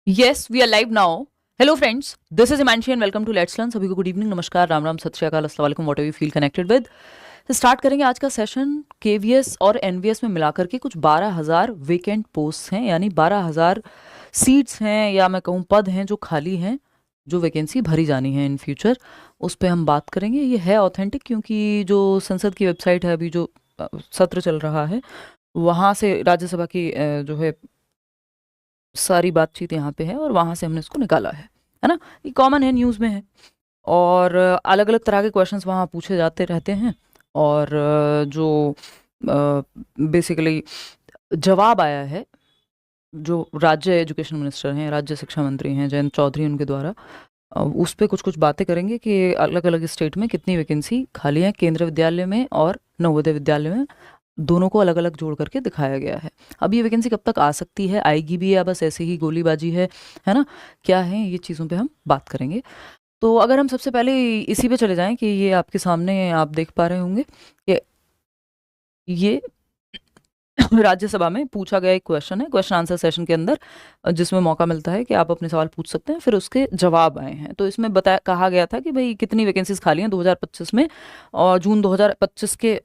Yes, we are live now. Hello friends, this is Imanshi and welcome to Let's Learn. सभी को good evening, नमस्कार, राम राम, सत श्री अकाल, अस्सलाम वालेकुम, what ever you feel connected with. Start करेंगे आज का सेशन। केवीएस और एनवीएस में मिलाकर के कुछ 12,000 वेकेंट पोस्ट हैं, यानी 12,000 सीट्स हैं या मैं कहूँ पद हैं जो खाली हैं, जो वैकेंसी भरी जानी है इन फ्यूचर। उस पर हम बात करेंगे। ये है ऑथेंटिक क्योंकि जो संसद की वेबसाइट है, अभी जो सत्र चल रहा है वहाँ से राज्यसभा की जो है सारी बातचीत यहाँ पे है और वहाँ से हमने इसको निकाला है ना। ये कॉमन है, न्यूज़ में है और अलग अलग तरह के क्वेश्चंस वहाँ पूछे जाते रहते हैं और जो बेसिकली जवाब आया है, जो राज्य एजुकेशन मिनिस्टर हैं, राज्य शिक्षा मंत्री हैं जयंत चौधरी, उनके द्वारा उस पर कुछ कुछ बातें करेंगे कि अलग अलग स्टेट में कितनी वैकेंसी खाली है, केंद्रीय विद्यालय में और नवोदय विद्यालय में, दोनों को अलग अलग जोड़ करके दिखाया गया है। अब ये वैकेंसी कब तक आ सकती है, आएगी भी या बस ऐसे ही गोलीबाजी है ना, क्या है, ये चीज़ों पे हम बात करेंगे। तो अगर हम सबसे पहले इसी पे चले जाएं कि ये आपके सामने आप देख पा रहे होंगे कि ये राज्यसभा में पूछा गया एक क्वेश्चन है, क्वेश्चन आंसर सेशन के अंदर, जिसमें मौका मिलता है कि आप अपने सवाल पूछ सकते हैं, फिर उसके जवाब आए हैं। तो इसमें कहा गया था कि भाई कितनी वैकेंसीज खाली हैं 2025 में, और जून 2025 के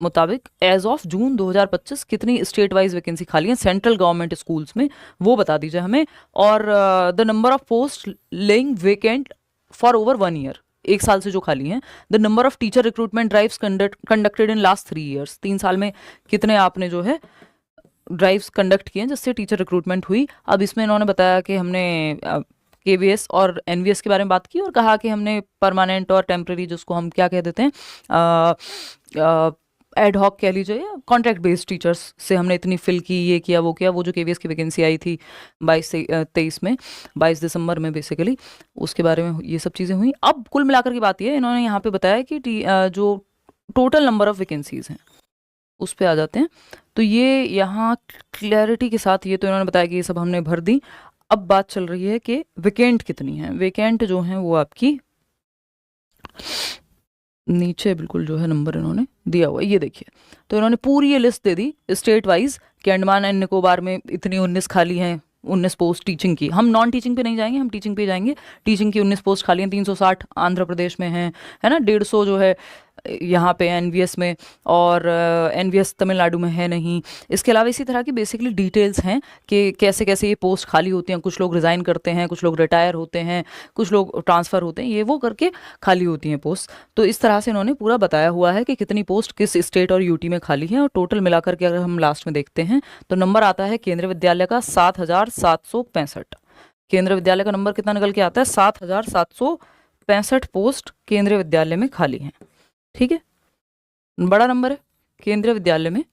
मुताबिक एज ऑफ जून 2025 कितनी स्टेट वाइज वैकेंसी खाली है सेंट्रल गवर्नमेंट स्कूल्स में, वो बता दीजिए हमें। और the number of post laying vacant for over 1 year, 1 साल से जो खाली हैं। The number of teacher recruitment drives conducted in last 3 years, 3 साल में कितने आपने जो है ड्राइव्स कंडक्ट किए हैं जिससे टीचर रिक्रूटमेंट हुई। अब इसमें इन्होंने बताया कि हमने केवीएस और एनवीएस के बारे में बात की और कहा कि हमने परमानेंट और टेम्प्रेरी, जिसको हम क्या कह देते हैं, एड हॉक कह लीजिए, या कॉन्ट्रैक्ट बेस्ड टीचर्स से हमने इतनी फिल की, ये किया वो किया। वो जो केवीएस की वैकेंसी आई थी 22 में, 22 दिसंबर में बेसिकली, उसके बारे में ये सब चीज़ें हुई। अब कुल मिलाकर की बात ये है, इन्होंने यहाँ पे बताया कि जो टोटल नंबर ऑफ वैकेंसीज हैं उस पर आ जाते हैं। तो ये यहाँ क्लैरिटी के साथ ये तो इन्होंने बताया कि ये सब हमने भर दी। अब बात चल रही है कि वेकेंट कितनी है। वेकेंट जो हैं वो आपकी नीचे बिल्कुल जो है नंबर इन्होंने दिया हुआ है, ये देखिए। तो इन्होंने पूरी ये लिस्ट दे दी स्टेट वाइज कि अंडमान एंड निकोबार में इतनी 19 खाली हैं, 19 पोस्ट टीचिंग की। हम नॉन टीचिंग पे नहीं जाएंगे, हम टीचिंग पे जाएंगे। टीचिंग की 19 पोस्ट खाली हैं, 360 आंध्र प्रदेश में है ना, 150 जो है यहाँ पे एनवीएस में, और एनवीएस तमिलनाडु में है नहीं। इसके अलावा इसी तरह की बेसिकली डिटेल्स हैं कि कैसे कैसे ये पोस्ट खाली होती हैं। कुछ लोग रिज़ाइन करते हैं, कुछ लोग रिटायर होते हैं, कुछ लोग ट्रांसफ़र होते हैं, ये वो करके खाली होती हैं पोस्ट। तो इस तरह से इन्होंने पूरा बताया हुआ है कि कितनी पोस्ट किस स्टेट और यूटी में खाली है। और टोटल मिलाकर के अगर हम लास्ट में देखते हैं तो नंबर आता है केंद्रीय विद्यालय का 7,765। केंद्रीय विद्यालय का नंबर कितना निकल के आता है, 7,765 पोस्ट केंद्रीय विद्यालय में खाली हैं। ठीक है, बड़ा नंबर है। केंद्रीय विद्यालय में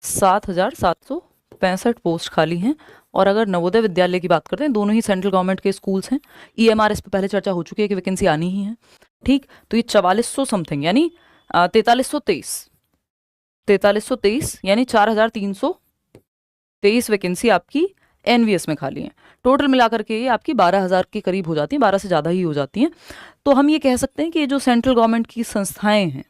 7,765 पोस्ट खाली हैं। और अगर नवोदय विद्यालय की बात करते हैं, दोनों ही सेंट्रल गवर्नमेंट के स्कूल्स हैं। ईएमआरएस पे पहले चर्चा हो चुकी है कि वैकेंसी आनी ही है। ठीक, तो ये 4400 समथिंग यानी 4323 यानी 4,323 वैकेंसी आपकी एनवीएस में खाली हैं। टोटल मिलाकर के ये आपकी 12,000 के करीब हो जाती हैं, 12 से ज़्यादा ही हो जाती हैं। तो हम ये कह सकते हैं कि ये जो सेंट्रल गवर्नमेंट की संस्थाएं हैं,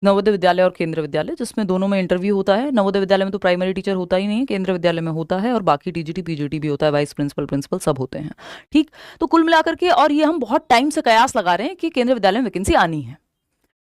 नवोदय विद्यालय और केंद्रीय विद्यालय, जिसमें दोनों में इंटरव्यू होता है। नवोदय विद्यालय में तो प्राइमरी टीचर होता ही नहीं है, केंद्रीय विद्यालय में होता है, और बाकी टीजीटी पीजीटी भी होता है, वाइस प्रिंसिपल प्रिंसिपल सब होते हैं। ठीक, तो कुल मिलाकर के, और ये हम बहुत टाइम से कयास लगा रहे हैं कि केंद्रीय विद्यालय में वैकेंसी आनी है,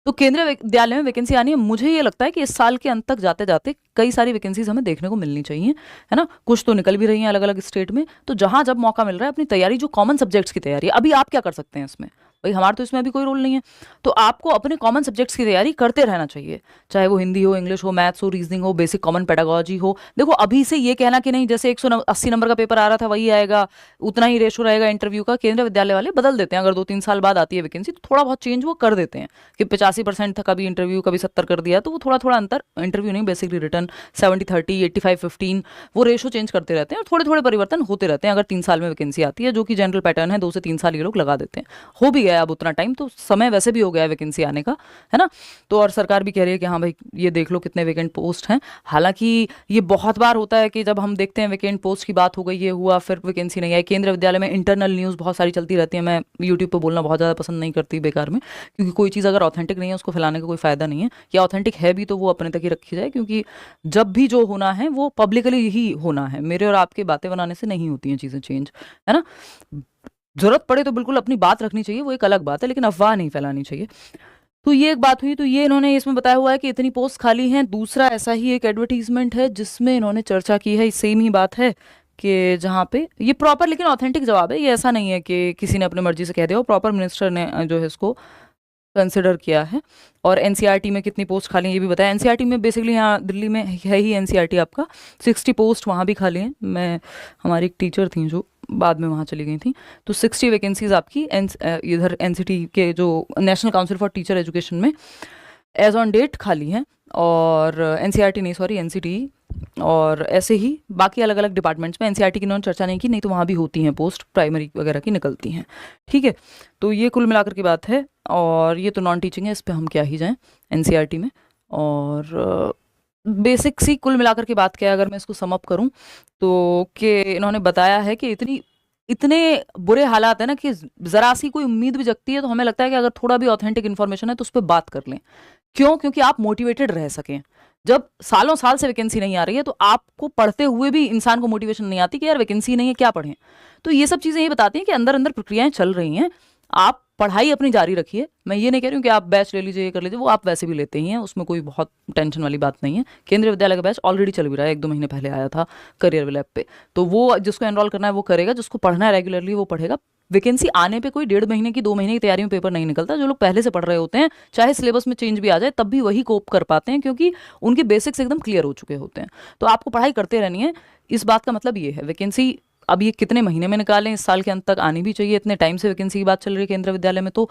तो केंद्रीय विद्यालय में वैकेंसी आनी है। मुझे ये लगता है कि इस साल के अंत तक जाते जाते कई सारी वैकेंसीज हमें देखने को मिलनी चाहिए, है ना। कुछ तो निकल भी रही हैं अलग अलग स्टेट में। तो जहां जब मौका मिल रहा है अपनी तैयारी, जो कॉमन सब्जेक्ट्स की तैयारी है, अभी आप क्या कर सकते हैं इसमें, भाई हमारा तो इसमें अभी कोई रोल नहीं है। तो आपको अपने कॉमन सब्जेक्ट्स की तैयारी करते रहना चाहिए, चाहे वो हिंदी हो, इंग्लिश हो, मैथ्स हो, रीजनिंग हो, बेसिक कॉमन पेडागोजी हो। देखो अभी से ये कहना कि नहीं जैसे 180 नंबर का पेपर आ रहा था वही आएगा, उतना ही रेशो रहेगा इंटरव्यू का, केंद्रीय विद्यालय वाले बदल देते हैं। अगर 2-3 साल बाद आती है वैकेंसी तो थोड़ा बहुत चेंज वो कर देते हैं कि 85% था कभी इंटरव्यू, कभी 70 कर दिया, तो वो थोड़ा थोड़ा अंतर, इंटरव्यू नहीं बेसिकली रिटर्न 70-30, 85-15, वो रेशो चेंज करते रहते हैं और थोड़े थोड़े परिवर्तन होते रहते हैं अगर 3 साल में वैकेंसी आती है, जो कि जनरल पैटर्न है। 2 से 3 साल ये लोग लगा देते हैं। हो भी गया है अब उतना टाइम, तो समय वैसे भी हो गया है वैकेंसी आने का, है ना। तो और सरकार भी कह रही है कि हाँ भाई ये देख लो कितने वैकेंट पोस्ट हैं। हालांकि ये बहुत बार होता है कि जब हम देखते हैं वैकेंट पोस्ट की बात हो गई, ये हुआ, फिर वैकेंसी नहीं आई। केंद्रीय विद्यालय में इंटरनल न्यूज़ बहुत सारी चलती रहती है। मैं यूट्यूब पर बोलना बहुत ज़्यादा पसंद नहीं करती बेकार में, क्योंकि कोई चीज़ अगर ऑथेंटिक नहीं है उसको फैलाने का कोई फ़ायदा नहीं है, या ऑथेंटिक है भी तो वो अपने तक ही रखी जाए, क्योंकि जब भी जो होना है वो पब्लिकली ही होना है। मेरे और आपके बातें बनाने से नहीं होती हैं चीज़ें चेंज, है ना। जरूरत पड़े तो बिल्कुल अपनी बात रखनी चाहिए, वो एक अलग बात है, लेकिन अफवाह नहीं फैलानी चाहिए। तो ये एक बात हुई। तो ये इन्होंने इसमें बताया हुआ है कि इतनी पोस्ट खाली हैं। दूसरा ऐसा ही एक एडवर्टीजमेंट है जिसमें इन्होंने चर्चा की है, सेम ही बात है कि जहाँ पे ये प्रॉपर लेकिन ऑथेंटिक जवाब है, ये ऐसा नहीं है कि किसी ने अपनी मर्जी से कह दिया हो, प्रॉपर मिनिस्टर ने जो है इसको कंसिडर किया है। और एनसीईआरटी में कितनी पोस्ट खाली हैं ये भी बताया। एनसीईआरटी में बेसिकली यहाँ दिल्ली में है ही एनसीईआरटी आपका, 60 पोस्ट वहाँ भी खाली हैं। मैं हमारी एक टीचर थी जो बाद में वहाँ चली गई थी, तो 60 वैकेंसीज आपकी इधर एनसीटी के जो national council for teacher education में एज ऑन डेट खाली हैं। और एनसीईआरटी नहीं, सॉरी एनसीटी, और ऐसे ही बाकी अलग अलग डिपार्टमेंट्स में। एनसीईआरटी की इन्होंने चर्चा नहीं की, नहीं तो वहाँ भी होती हैं पोस्ट, प्राइमरी वगैरह की निकलती हैं, ठीक है। तो ये कुल मिलाकर की बात है। और ये तो नॉन टीचिंग है, इस पर हम क्या ही जाएं एनसीईआरटी में। और बेसिक सी कुल मिलाकर की बात क्या है, अगर मैं इसको समअप करूं तो कि इन्होंने बताया है कि इतने बुरे हालात है ना कि ज़रा सी कोई उम्मीद भी जगती है तो हमें लगता है कि अगर थोड़ा भी ऑथेंटिक इन्फॉर्मेशन है तो उस पर बात कर लें। क्यों? क्योंकि आप मोटिवेटेड रह सकें। जब सालों साल से वैकेंसी नहीं आ रही है तो आपको पढ़ते हुए भी इंसान को मोटिवेशन नहीं आती कि यार वैकेंसी नहीं है क्या पढ़ें। तो ये सब चीज़ें ये बताती हैं कि अंदर अंदर प्रक्रियाएं चल रही हैं, आप पढ़ाई अपनी जारी रखिए। मैं ये नहीं कह रही हूँ कि आप बैच ले लीजिए, ये कर लीजिए, वो आप वैसे भी लेते ही हैं, उसमें कोई बहुत टेंशन वाली बात नहीं है। केंद्रीय विद्यालय का बैच ऑलरेडी चल भी रहा है, 1-2 महीने पहले आया था करियर लैब पे, तो वो जिसको एनरोल करना है वो करेगा, जिसको पढ़ना है रेगुलरली वो पढ़ेगा। वैकेंसी आने पे कोई 1.5 महीने की 2 महीने की तैयारी में पेपर नहीं निकलता। जो लोग पहले से पढ़ रहे होते हैं, चाहे सिलेबस में चेंज भी आ जाए तब भी वही कोप कर पाते हैं, क्योंकि उनके बेसिक्स एकदम क्लियर हो चुके होते हैं। तो आपको पढ़ाई करते रहनी है। इस बात का मतलब ये है, वैकेंसी अब ये कितने महीने में निकालें, इस साल के अंत तक आनी भी चाहिए। इतने टाइम से वैकेंसी की बात चल रही है केंद्रीय विद्यालय में, तो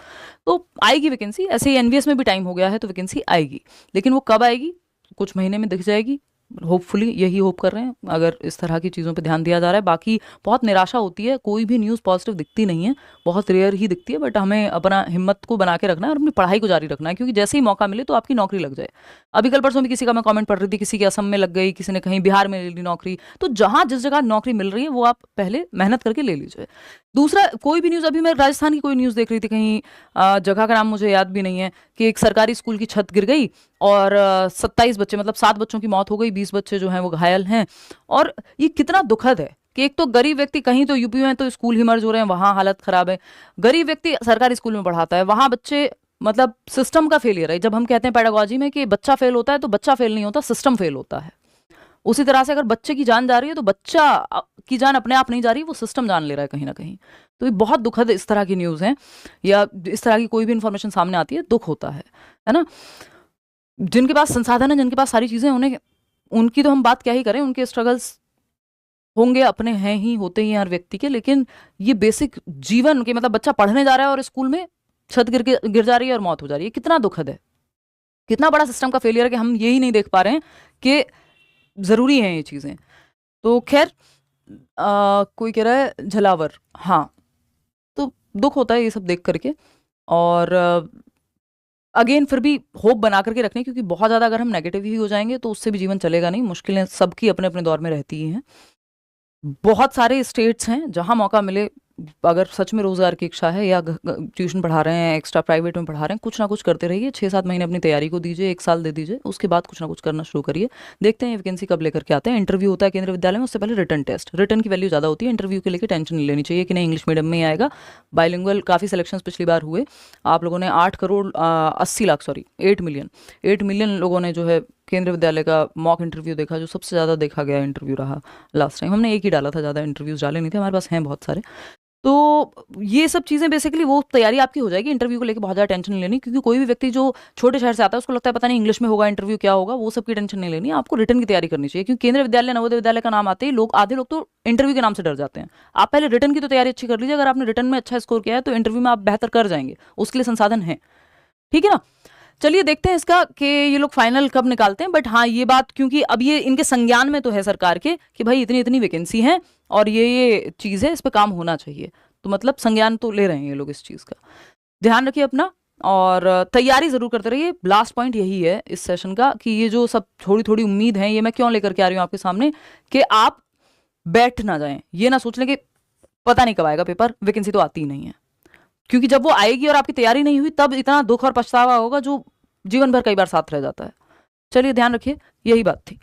आएगी वैकेंसी। ऐसे ही एनवीएस में भी टाइम हो गया है तो वैकेंसी आएगी, लेकिन वो कब आएगी? कुछ महीने में दिख जाएगी, होपफुली, यही होप कर रहे हैं अगर इस तरह की चीज़ों पे ध्यान दिया जा रहा है। बाकी बहुत निराशा होती है, कोई भी न्यूज़ पॉजिटिव दिखती नहीं है, बहुत रेयर ही दिखती है। बट हमें अपना हिम्मत को बना के रखना है और अपनी पढ़ाई को जारी रखना है, क्योंकि जैसे ही मौका मिले तो आपकी नौकरी लग जाए। अभी कल परसों भी किसी का मैं कमेंट पढ़ रही थी, किसी की असम में लग गई, किसी ने कहीं बिहार में ले ली नौकरी। तो जहाँ जिस जगह नौकरी मिल रही है वो आप पहले मेहनत करके ले लीजिए। दूसरा, कोई भी न्यूज़, अभी मैं राजस्थान की कोई न्यूज़ देख रही थी कहीं, जगह का नाम मुझे याद भी नहीं है, कि एक सरकारी स्कूल की छत गिर गई और 27 बच्चे, मतलब 7 बच्चों की मौत हो गई, 20 बच्चे जो हैं वो घायल हैं। और ये कितना दुखद है कि एक तो गरीब व्यक्ति, कहीं तो यूपी में तो स्कूल ही मर्ज हो रहे हैं, वहाँ हालत ख़राब है। गरीब व्यक्ति सरकारी स्कूल में पढ़ाता है, वहाँ बच्चे, मतलब सिस्टम का फेलियर है। जब हम कहते हैं पेडागोजी में कि बच्चा फेल होता है, तो बच्चा फेल नहीं होता, सिस्टम फेल होता है। उसी तरह से अगर बच्चे की जान जा रही है तो बच्चा की जान अपने आप नहीं जा रही, वो सिस्टम जान ले रहा है कहीं ना कहीं। तो ये बहुत दुखद इस तरह की न्यूज़ है, या इस तरह की कोई भी इंफॉर्मेशन सामने आती है, दुख होता है ना। जिनके पास संसाधन है, जिनके पास सारी चीज़ें, उन्हें, उनकी तो हम बात क्या ही करें, उनके स्ट्रगल्स होंगे, अपने हैं ही, होते ही हैं हर व्यक्ति के। लेकिन ये बेसिक जीवन के, मतलब बच्चा पढ़ने जा रहा है और स्कूल में छत गिर जा रही है और मौत हो जा रही है, कितना दुखद है, कितना बड़ा सिस्टम का फेलियर है कि हम यही नहीं देख पा रहे हैं कि ज़रूरी हैं ये चीज़ें। तो खैर, कोई कह रहा है झलावर, हाँ, तो दुख होता है ये सब देख करके। और अगेन फिर भी होप बना करके रखने, क्योंकि बहुत ज़्यादा अगर हम नेगेटिव ही हो जाएंगे तो उससे भी जीवन चलेगा नहीं। मुश्किलें सबकी अपने अपने दौर में रहती ही हैं। बहुत सारे स्टेट्स हैं जहाँ मौका मिले, अगर सच में रोज़गार की इच्छा है, या ट्यूशन पढ़ा रहे हैं, एक्स्ट्रा प्राइवेट में पढ़ा रहे हैं, कुछ ना कुछ करते रहिए। 6-7 महीने अपनी तैयारी को दीजिए, 1 साल दे दीजिए, उसके बाद कुछ ना कुछ करना शुरू करिए। देखते हैं वैकेंसी कब लेकर के आते हैं। इंटरव्यू होता है केंद्रीय विद्यालय में, उससे पहले रिटर्न टेस्ट, रिटर्न की वैल्यू ज़्यादा होती है। इंटरव्यू के लेकर टेंशन नहीं लेनी चाहिए कि नहीं इंग्लिश मीडियम में ही आएगा। बाइलिंगुअल काफ़ी सिलेक्शंस पिछली बार हुए, आप लोगों ने 8 मिलियन लोगों ने जो है केंद्रीय विद्यालय का मॉक इंटरव्यू देखा, जो सबसे ज़्यादा देखा गया इंटरव्यू रहा लास्ट टाइम। हमने एक ही डाला था, ज़्यादा इंटरव्यूज़ डाले नहीं थे, हमारे पास हैं बहुत सारे। तो ये सब चीज़ें बेसिकली वो तैयारी आपकी हो जाएगी। इंटरव्यू को लेकर बहुत ज़्यादा टेंशन नहीं लेनी, क्योंकि कोई भी व्यक्ति जो छोटे शहर से आता है उसको लगता है पता नहीं इंग्लिश में होगा इंटरव्यू, क्या होगा, वो सब की टेंशन नहीं लेनी। आपको रिटर्न की तैयारी करनी चाहिए, क्योंकि केंद्रीय विद्यालय, नवोदय विद्यालय का नाम आते ही आधे लोग तो इंटरव्यू के नाम से डर जाते हैं। आप पहले रिटर्न की तो तैयारी अच्छी कर लीजिए। अगर आपने रिटर्न में अच्छा स्कोर किया है तो इंटरव्यू में आप बेहतर कर जाएंगे, उसके लिए संसाधन है, ठीक है ना। चलिए देखते हैं इसका कि ये लोग फाइनल कब निकालते हैं। बट हाँ, ये बात, क्योंकि अब ये इनके संज्ञान में तो है सरकार के कि भाई इतनी इतनी वैकेंसी है और ये चीज़ है, इस पर काम होना चाहिए, तो मतलब संज्ञान तो ले रहे हैं ये लोग इस चीज़ का। ध्यान रखिए अपना और तैयारी जरूर करते रहिए। लास्ट पॉइंट यही है इस सेशन का कि ये जो सब थोड़ी थोड़ी उम्मीद है ये मैं क्यों लेकर के आ रही हूँ आपके सामने, कि आप बैठ ना जाएं, ये ना सोच लें कि पता नहीं कब आएगा पेपर, वैकेंसी तो आती ही नहीं है। क्योंकि जब वो आएगी और आपकी तैयारी नहीं हुई तब इतना दुख और पछतावा होगा जो जीवन भर कई बार साथ रह जाता है। चलिए ध्यान रखिए, यही बात थी।